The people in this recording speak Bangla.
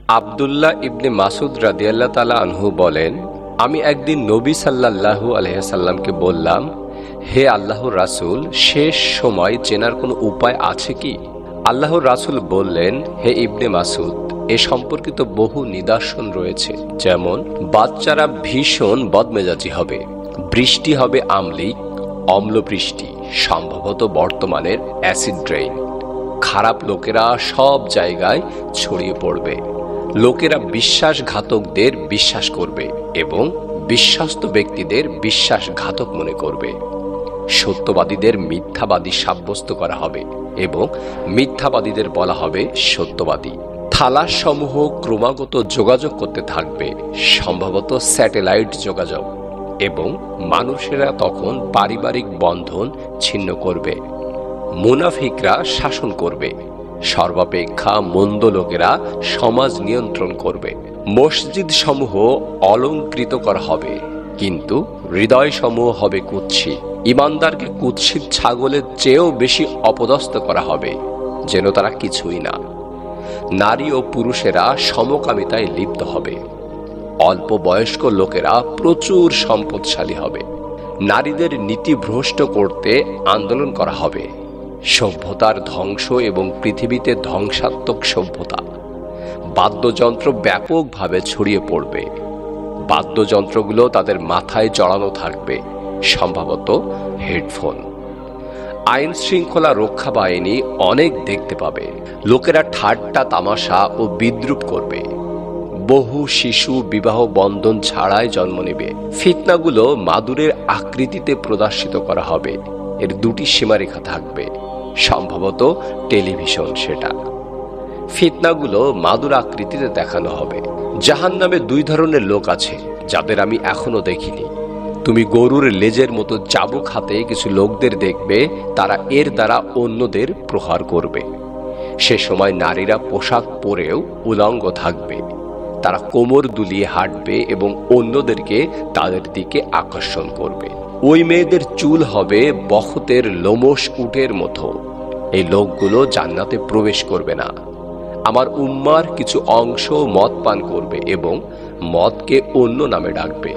আব্দুল্লাহ ইবনে মাসুদ রাদিয়াল্লাহু তাআলা আনহু বলেন, আমি একদিন নবী সাল্লাল্লাহু আলাইহি সাল্লামকে বললাম, হে আল্লাহর রাসূল, শেষ সময় চেনার কোনো উপায় আছে কি? আল্লাহর রাসূল বললেন, হে ইবনে মাসুদ, এ সম্পর্কিত বহু নিদর্শন রয়েছে। যেমন, বাচ্চারা ভীষণ বদমেজাজি হবে, বৃষ্টি হবে আমলিক, অম্লবৃষ্টি, সম্ভবত বর্তমানের অ্যাসিড রেইন, খারাপ লোকেরা সব জায়গায় ছড়িয়ে পড়বে, লোকেরা বিশ্বাসঘাতকদের বিশ্বাস করবে এবং বিশ্বস্ত ব্যক্তিদের বিশ্বাসঘাতক মনে করবে, সত্যবাদীদের মিথ্যাবাদী সাব্যস্ত করা হবে এবং মিথ্যাবাদীদের বলা হবে সত্যবাদী। থালাসমূহ ক্রমাগত যোগাযোগ করতে থাকবে, সম্ভবত স্যাটেলাইট যোগাযোগ, এবং মানুষেরা তখন পারিবারিক বন্ধন ছিন্ন করবে। মুনাফিকরা শাসন করবে, সর্বাপেক্ষা মন্দ লোকেরা সমাজ নিয়ন্ত্রণ করবে। মসজিদ সমূহ অলংকৃত করা হবে, কিন্তু হৃদয় সমূহ হবে কুৎসিত। ইমানদারকে কুৎসিত ছাগলের চেয়েও বেশি অপদস্থ করা হবে, যেন তারা কিছুই না। নারী ও পুরুষেরা সমকামিতায় লিপ্ত হবে। অল্প বয়স্ক লোকেরা প্রচুর সম্পদশালী হবে। নারীদের নীতিভ্রষ্ট করতে আন্দোলন করা হবে। সভ্যতার ধ্বংস এবং পৃথিবীতে ধ্বংসাত্মক সভ্যতা। বাদ্যযন্ত্র ব্যাপকভাবে ছড়িয়ে পড়বে। বাদ্যযন্ত্রগুলো তাদের মাথায় জড়ানো থাকবে, সম্ভবত হেডফোন। আইন শৃঙ্খলা রক্ষা বাহিনী অনেক দেখতে পাবে। লোকেরা ঠাট্টা তামাশা ও বিদ্রূপ করবে। বহু শিশু বিবাহ বন্ধন ছাড়াই জন্ম নেবে। ফিতনাগুলো মাদুরের আকৃতিতে প্রদর্শিত করা হবে। এর দুটি সীমারেখা থাকবে, সম্ভবত টেলিভিশন। সেটা ফিতনাগুলো মাদুর আকৃতিতে দেখানো হবে। জাহান্নামে দুই ধরনের লোক আছে, যাদের আমি এখনো দেখিনি। তুমি গরুর লেজের মতো চাবুক হাতে কিছু লোকদের দেখবে, তারা এর দ্বারা অন্যদের প্রহার করবে। সে সময় নারীরা পোশাক পরেও উলঙ্গ থাকবে। তারা কোমর দুলিয়ে হাঁটবে এবং অন্যদেরকে তাদের দিকে আকর্ষণ করবে। ওই মেয়েদের চুল হবে বখতের লোমশ উটের মতো। এই লোকগুলো জান্নাতে প্রবেশ করবে না। আমার উম্মার কিছু অংশ মদ পান করবে এবং মদকে অন্য নামে ডাকবে।